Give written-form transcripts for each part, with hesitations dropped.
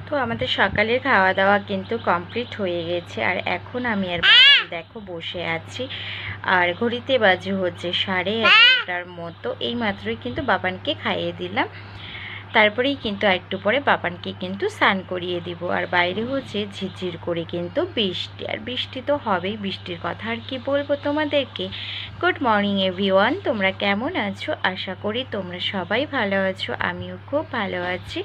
তো আমাদের সকালের খাওয়া দাওয়া কিন্তু কমপ্লিট হয়ে গেছে। আর এখন আমি আর বাবান দেখো বসে আছি। আর ঘড়িতে বাজে হচ্ছে 11:30টার মতো। এই মাত্রই কিন্তু বাবানকে খাইয়ে দিলাম। তারপরেই কিন্তু একটু পরে বাবানকে কিন্তু স্নান করিয়ে দিব। আর বাইরে হচ্ছে ঝিরঝির করে কিন্তু বৃষ্টি, আর বৃষ্টি তো হবেই। বৃষ্টির কথা আর কি বলবো তোমাদেরকে। গুড মর্নিং এভরিওয়ান, তোমরা কেমন আছো? আশা করি তোমরা সবাই ভালো আছো, আমিও খুব ভালো আছি।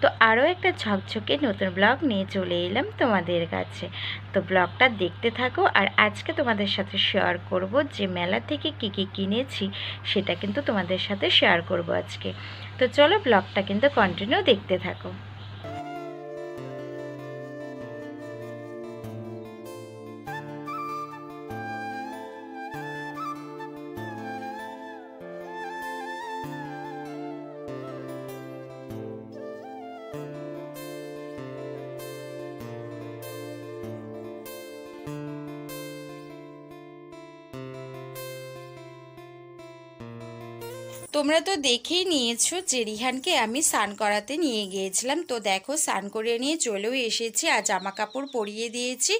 তো আরও একটা ঝকঝকে নতুন ব্লগ নিয়ে চলে এলাম তোমাদের কাছে। তো ব্লগটা দেখতে থাকো। আর আজকে তোমাদের সাথে শেয়ার করব যে মেলা থেকে কী কী কিনেছি, সেটা কিন্তু তোমাদের সাথে শেয়ার করব আজকে। তো চলো ব্লগটা কিন্তু কন্টিনিউ দেখতে থাকো। তোমরা তো দেখেই নিয়েছো যে রিহানকে আমি স্নান করাতে নিয়ে গিয়েছিলাম। তো দেখো স্নান করিয়ে নিয়ে চলেও এসেছি, আর জামা কাপড় পরিয়ে দিয়েছি।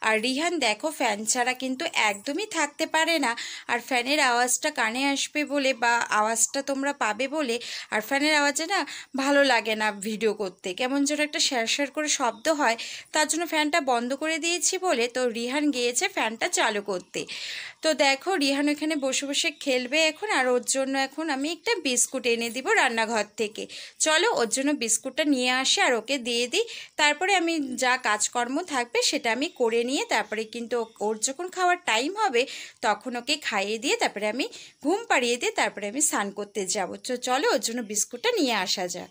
আর রিহান দেখো ফ্যান ছাড়া কিন্তু একদমই থাকতে পারে না। আর ফ্যানের আওয়াজটা কানে আসবে বলে, বা আওয়াজটা তোমরা পাবে বলে, আর ফ্যানের আওয়াজে না ভালো লাগে না ভিডিও করতে, কেমন যেন একটা স্যার স্যার করে শব্দ হয়। তার জন্য ফ্যানটা বন্ধ করে দিয়েছি বলে তো রিহান গিয়েছে ফ্যানটা চালু করতে। তো দেখো রিহান ওখানে বসে বসে খেলবে এখন। আর ওর জন্য এখন আমি একটা বিস্কুট এনে দিব রান্নাঘর থেকে। চলো ওর জন্য বিস্কুটটা নিয়ে আসি আর ওকে দিয়ে দিই। তারপরে আমি যা কাজকর্ম থাকবে সেটা আমি করে নিয়ে তারপরে কিন্তু ওর যখন খাওয়ার টাইম হবে তখন ওকে খাইয়ে দিয়ে তারপরে আমি ঘুম পাড়িয়ে দিয়ে তারপরে আমি স্নান করতে যাবো। তো চলো ওর জন্য বিস্কুটটা নিয়ে আসা যাক।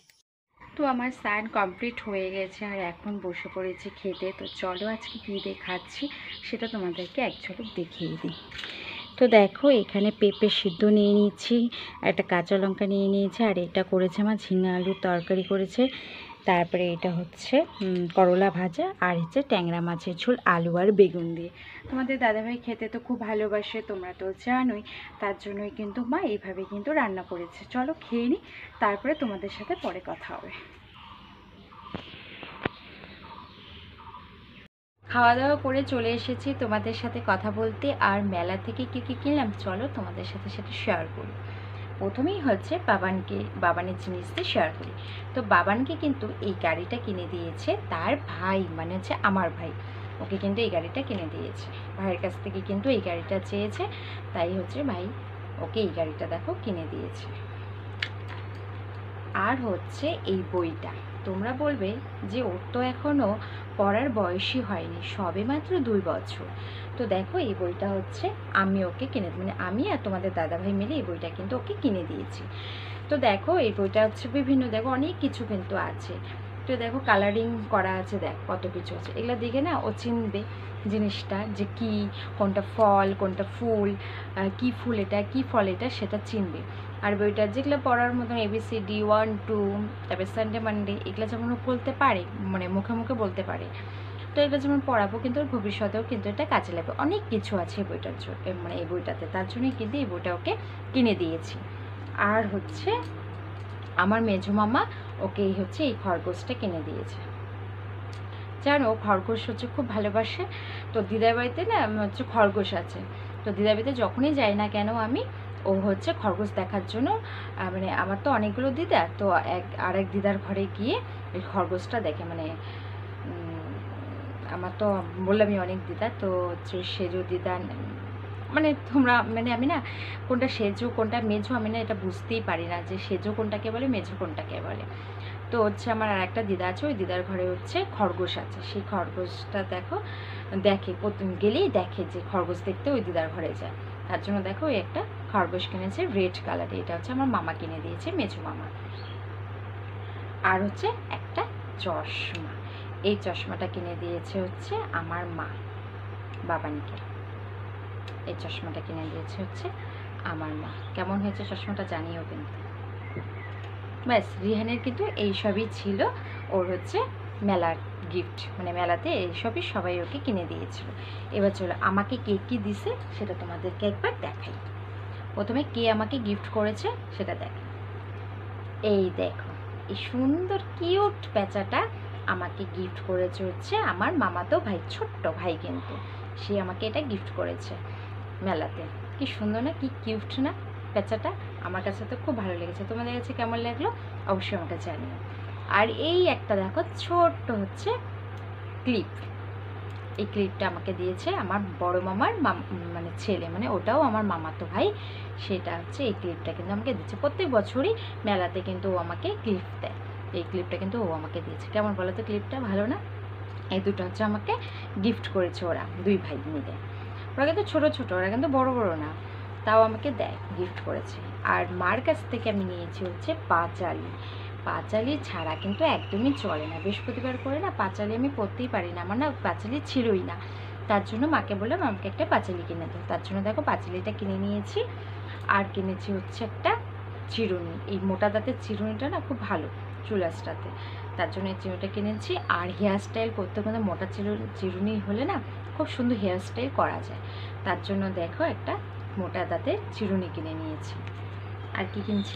তো আমার স্নান কমপ্লিট হয়ে গেছে আর এখন বসে পড়েছি খেতে। তো চলো আজকে কী দিয়ে খাচ্ছি সেটা তোমাদেরকে এক ঝলক দেখিয়ে দিই। তো দেখো এখানে পেঁপে সিদ্ধ নিয়ে নিচ্ছি, একটা কাঁচা লঙ্কা নিয়ে নিয়েছি, আর এটা করেছে আমার ঝিঙা আলুর তরকারি করেছে। তারপরে এটা হচ্ছে করলা ভাজা, আর হচ্ছে ট্যাংরা মাছের ঝোল আলু আর বেগুন দিয়ে। তোমাদের দাদাভাই খেতে তো খুব ভালোবাসে, তোমরা তো জানোই। তার জন্যই কিন্তু মা এইভাবে কিন্তু রান্না করেছে। চলো খেয়ে নিই, তারপরে তোমাদের সাথে পরে কথা হবে। খাওয়া দাওয়া করে চলে এসেছি তোমাদের সাথে কথা বলতে। আর মেলা থেকে কী কী কিনলাম চলো তোমাদের সাথে সাথে শেয়ার করি। প্রথমেই হচ্ছে বাবানের জিনিস দিয়ে শেয়ার করি। তো বাবানকে কিন্তু এই গাড়িটা কিনে দিয়েছে তার ভাই, মানে হচ্ছে আমার ভাই। ওকে কিন্তু এই গাড়িটা কিনে দিয়েছে, ভাইয়ের কাছ থেকে কিন্তু এই গাড়িটা চেয়েছে, তাই হচ্ছে ভাই ওকে এই গাড়িটা দেখো কিনে দিয়েছে। আর হচ্ছে এই বইটা, তোমরা বলবে যে ওর তো এখনও পড়ার বয়সই হয়নি, সবে মাত্র 2 বছর। তো দেখো এই বইটা হচ্ছে আমি ওকে কিনে, মানে আমি আর তোমাদের দাদাভাই মিলে এই বইটা কিন্তু ওকে কিনে দিয়েছি। তো দেখো এই বইটা হচ্ছে বিভিন্ন, দেখো অনেক কিছু কিন্তু আছে। তো দেখো কালারিং করা আছে, দেখ কত কিছু আছে। এগুলো দেখে না ও চিনবে জিনিসটা যে কি, কোনটা ফল কোনটা ফুল, কি ফুল এটা কি ফল এটা সেটা চিনবে। আর বইটা যেগুলো পড়ার মতন ABCD 1 2, তারপরে সানডে মানডে, এগুলো যেমন বলতে পারে, মানে মুখে মুখে বলতে পারে। তো এগুলো যেমন পড়াবো কিন্তু ওর ভবিষ্যতেও কিন্তু এটা কাজে লাগবে। অনেক কিছু আছে এই বইটার মানে এই বইটাতে, তার জন্যই কিন্তু এই বইটা ওকে কিনে দিয়েছি। আর হচ্ছে আমার মেজো মামা ওকে হচ্ছে এই খরগোশটা কিনে দিয়েছে। জানো খরগোশ হচ্ছে খুব ভালোবাসে। তো দিদার বাড়িতে না হচ্ছে খরগোশ আছে। তো দিদার বাড়িতে যখনই যাই না কেন আমি, ও হচ্ছে খরগোশ দেখার জন্য, মানে আমার তো অনেকগুলো দিদা, তো আরেক দিদার ঘরে গিয়ে ওই খরগোশটা দেখে। মানে আমার তো বললামই অনেক দিদা, তো হচ্ছে সেজো দিদা, মানে তোমরা, মানে আমি না কোনটা সেজো কোনটা মেজো আমি না এটা বুঝতেই পারি না যে সেজো কোনটাকে বলে মেজো কোনটাকে বলে। তো হচ্ছে আমার আর একটা দিদা আছে, ওই দিদার ঘরে হচ্ছে খরগোশ আছে। সেই খরগোশটা দেখো দেখে, গেলেই দেখে যে খরগোশ দেখতে ওই দিদার ঘরে যায়। তার জন্য দেখো ওই একটা খরগোশ কিনেছে রেড কালারে, এটা হচ্ছে আমার মামা কিনে দিয়েছে, মেজো মামা। আর হচ্ছে একটা চশমা, এই চশমাটা কিনে দিয়েছে হচ্ছে আমার মা বাবানকে। এই চশমাটা কিনে দিয়েছে হচ্ছে আমার মা। কেমন হয়েছে চশমাটা জানিও কিন্তু। ব্যাস রিহানের কিন্তু এইসবই ছিল ওর হচ্ছে মেলার গিফট, মানে মেলাতে এইসবই সবাই ওকে কিনে দিয়েছিল। এবার চলো আমাকে কে কী দিছে সেটা তোমাদেরকে একবার দেখাই। প্রথমে কে আমাকে গিফট করেছে সেটা দেখ। এই দেখো এই সুন্দর কিউট প্যাঁচাটা আমাকে গিফট করেছে হচ্ছে আমার মামাতো ভাই, ছোট্ট ভাই, কিন্তু সে আমাকে এটা গিফট করেছে মেলাতে। কি সুন্দর না, কি কিউট না পেঁচাটা? আমার কাছে তো খুব ভালো লেগেছে। তোমাদের কাছে কেমন লাগলো অবশ্যই আমাকে জানিও। আর এই একটা দেখো ছোট্ট হচ্ছে ক্লিপ, এই ক্লিপটা আমাকে দিয়েছে আমার বড় মামার মানে ছেলে, মানে ওটাও আমার মামাতো ভাই। সেটা হচ্ছে এই ক্লিপটা কিন্তু আমাকে দিচ্ছে। প্রত্যেক বছরই মেলাতে কিন্তু ও আমাকে ক্লিপ দেয়। এই ক্লিপটা কিন্তু ও আমাকে দিয়েছে। কেমন বলো তো ক্লিপটা? ভালো না? এই দুটো হচ্ছে আমাকে গিফট করেছে ওরা, দুই ভাই মিলে। ওরা কিন্তু ছোটো ছোটো, ওরা কিন্তু বড় বড় না, তাও আমাকে দেয়, গিফট করেছে। আর মার কাছ থেকে আমি নিয়েছি হচ্ছে পাঁচালি। পাঁচালি ছাড়া কিন্তু একদমই চলে না, বৃহস্পতিবার করে না পাঁচালি আমি পরতেই পারি না, আমার না পাঁচালি ছিলই না। তার জন্য মাকে বললাম আমাকে একটা পাঁচালি কিনে দাও। তার জন্য দেখো পাঁচালিটা কিনে নিয়েছি। আর কিনেছি হচ্ছে একটা চিরুনি, এই মোটা দাঁতের চিরুনিটা না খুব ভালো চুল আঁচড়াতে, তার জন্য এই চিরুনিটা কিনেছি। আর হেয়ার স্টাইল করতে কিন্তু মোটা চিরুনি হলে না খুব সুন্দর হেয়ার স্টাইল করা যায়, তার জন্য দেখো একটা মোটা দাঁতের চিরুনি কিনে নিয়েছি। আর কি কিনছি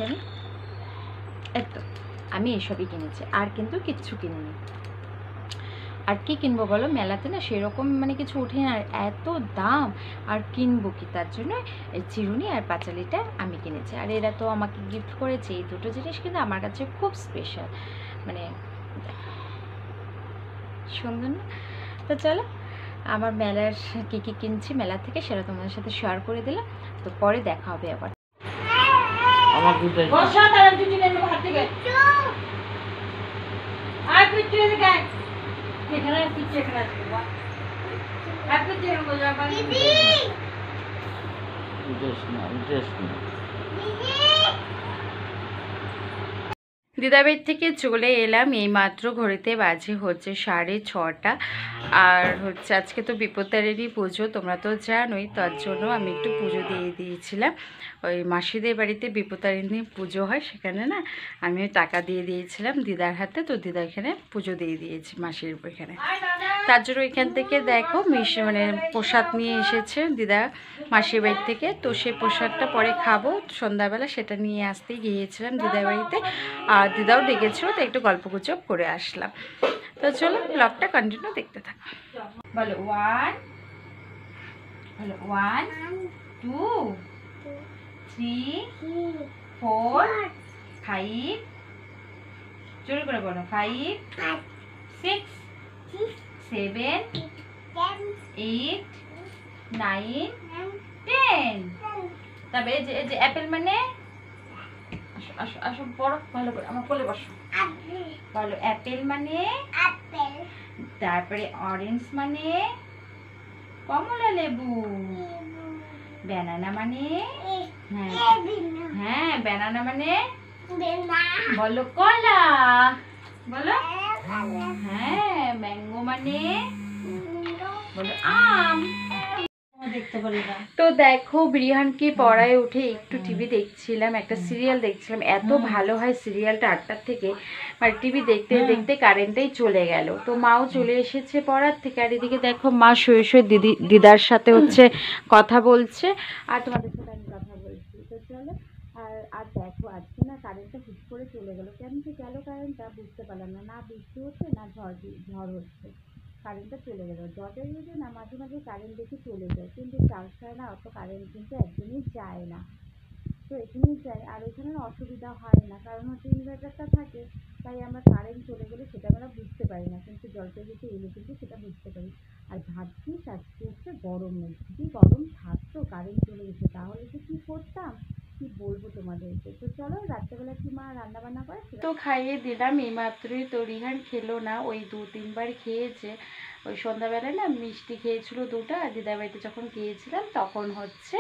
আমি এসবই কিনেছি, আর কিন্তু কিচ্ছু কিনিনি। আর কি কিনবো বলো, মেলাতে না সেরকম মানে কিছু উঠে না, এত দাম, আর কিনবো কি? তার জন্য এই চিরুনি আর পাঁচালিটা আমি কিনেছি। আর এরা তো আমাকে গিফট করেছে, এই দুটো জিনিস কিন্তু আমার কাছে খুব স্পেশাল, মানে সুন্দর না? তো চলো আমার মেলার কী কী কিনছি মেলা থেকে সেটা তোমাদের সাথে শেয়ার করে দিলাম। তো পরে দেখা হবে আবার। আমার দিদাবাড়ির থেকে চলে এলাম, এই মাত্র ঘড়িতে বাজে হচ্ছে 6:30। আর হচ্ছে আজকে তো বিপত্তারিণী পুজো, তোমরা তো জানোই, তার জন্য আমি একটু পুজো দিয়ে দিয়েছিলাম। ওই মাসিদের বাড়িতে বিপত্তারিণী পুজো হয়, সেখানে না আমি টাকা দিয়ে দিয়েছিলাম দিদার হাতে, তো দিদা এখানে পুজো দিয়ে দিয়েছি মাসির এখানে। তার জন্য এখান থেকে দেখো মানে প্রসাদ নিয়ে এসেছে দিদা মাসির বাড়ি থেকে, তো সেই প্রসাদটা পরে খাবো সন্ধ্যাবেলা, সেটা নিয়ে আসতেই গিয়েছিলাম দিদার বাড়িতে। আর দিদাও ডেকেছিল, তো একটু গল্পগুজব করে আসলাম। তো চলো ব্লগটা কন্টিনিউ দেখতে থাকো। বলো 1, বলো 1 2 3 4 5, জোরে করে বলো 5 6 7 8 9 10। তবে এই যে অ্যাপেল মানে, আসো আসো বড় ভালো করে আমার কোলে বসো। বলো অ্যাপেল মানে আপেল, তারপরে অরেঞ্জ মানে কমলা লেবু, ব্যানানা মানে হ্যাঁ ব্যানানা মানে বলো কলা, বলো হ্যাঁ ম্যাঙ্গো মানে বলো আম। তো দেখো বিরিহানকে পড়ায় উঠে একটু টিভি দেখছিলাম, একটা সিরিয়াল দেখছিলাম, এত ভালো হয় সিরিয়ালটা 8টার থেকে, মানে টিভি দেখতে দেখতে কারেন্টটাই চলে গেল। তো মাও চলে এসেছে পড়ার থেকে, আর এদিকে দেখো মা শুয়ে শুয়ে দিদার সাথে হচ্ছে কথা বলছে, আর তোমাদের সাথে আমি কথা বলছি। তো চলো আর দেখো আজকে না কারেন্টটা হুট করে চলে গেল, কেন যে গেল কারেন্টটা বুঝতে পারলাম না, না বৃষ্টি হচ্ছে না ঝড় হচ্ছে, কারেন্টটা চলে গেল। যতই যদি না মাঝে মাঝে কারেন্ট দেখে চলে যায়, কিন্তু চার্জটায় না অত কারেন্ট কিন্তু একদমই যায় না, তো এখানেই যায়। আর এখানে অসুবিধা হয় না, কারণ হচ্ছে ইনভার্টারটা থাকে, তাই আমরা কারেন্ট চলে গেলে সেটা আমরা বুঝতে পারি না, কিন্তু জলপাইগুড়িতে এলে কিন্তু সেটা বুঝতে পারি। আর ভাবছিস আজকে হচ্ছে গরম নেই, যদি গরম থাকতো কারেন্ট চলে গেছে তাহলে তো কী করতাম, কি বলবো তোমাদেরকে। তো চলো রাত্রেবেলা কি মা রান্না বান্না করে তো খাইয়ে দিলাম এইমাত্রই। তো রিহান খেলো না, ওই 2-3 বার খেয়েছে। ওই সন্ধ্যাবেলায় না মিষ্টি খেয়েছিল 2টা, আর দিদার বাড়িতে যখন গিয়েছিলাম তখন হচ্ছে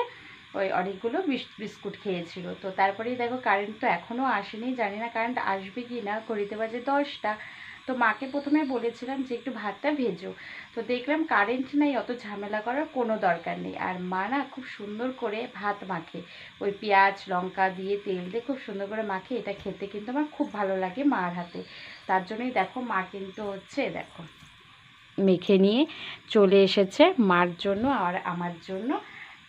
ওই অনেকগুলো বিস্কুট খেয়েছিল। তো তারপরেই দেখো কারেন্ট তো এখনও আসেনি, জানি না কারেন্ট আসবে কি না, ঘড়িতে বাজে 10টা। তো মাকে প্রথমে বলেছিলাম যে একটু ভাতটা ভেজো, তো দেখলাম কারেন্ট নেই, অত ঝামেলা করার কোনো দরকার নেই। আর মা না খুব সুন্দর করে ভাত মাখে, ওই পেঁয়াজ লঙ্কা দিয়ে তেল দিয়ে খুব সুন্দর করে মাখে, এটা খেতে কিন্তু আমার খুব ভালো লাগে মার হাতে। তার জন্যই দেখো মা কিন্তু হচ্ছে দেখো মেখে নিয়ে চলে এসেছে মার জন্য আর আমার জন্য,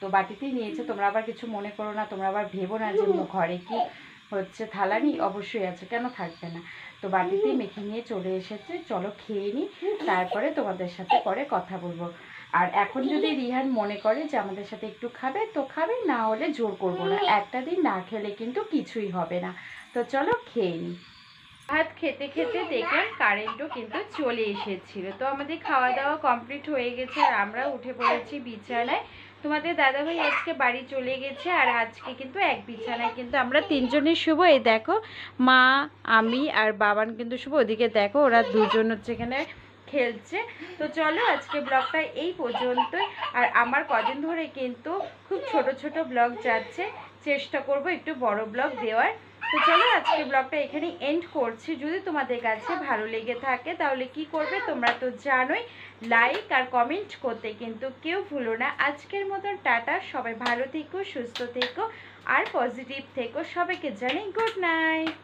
তো বাটিতেই নিয়েছে। তোমরা আবার কিছু মনে করো না, তোমরা আবার ভেবো না যে ঘরে কি হচ্ছে থালা নেই, অবশ্যই আছে, কেন থাকবে না। তো তো বাটিতেই মেখে নিয়ে চলে এসেছে। চলো খেয়ে নিই, তারপরে তোমাদের সাথে পরে কথা বলবো। আর এখন যদি রিহান মনে করে যে আমাদের সাথে একটু খাবে তো খাবে, না হলে জোর করবো না। একটা দিন না খেলে কিন্তু কিছুই হবে না। তো চলো খেয়ে নিই। ভাত খেতে খেতে দেখলাম কারেন্টও কিন্তু চলে এসেছিল। তো আমাদের খাওয়া দাওয়া কমপ্লিট হয়ে গেছে আর আমরা উঠে পড়েছি বিছানায়। তোমাদের দাদাভাই আজকে বাড়ি চলে গেছে আর আজকে কিন্তু এক বিছানায় কিন্তু আমরা তিনজনই শুভ। এই দেখো মা, আমি আর বাবান কিন্তু শুভ। ওদিকে দেখো ওরা দুজন হচ্ছে এখানে খেলছে। তো চলো আজকে ব্লগটা এই পর্যন্তই। আর আমার কদিন ধরে কিন্তু খুব ছোট ছোট ব্লগ যাচ্ছে, চেষ্টা করব একটু বড় ব্লগ দেওয়ার। তো চলো আজকে ব্লগটা এখানে এন্ড করছি। যদি তোমাদের কাছে ভালো লেগে থাকে তাহলে কি করবে তোমরা তো জানোই, লাইক আর কমেন্ট করতে কিন্তু কেউ ভুলো না। আজকের মতন টাটা, সবাই ভালো থেকো, সুস্থ থেকো আর পজিটিভ থেকো। সবাইকে জানাই গুড নাইট।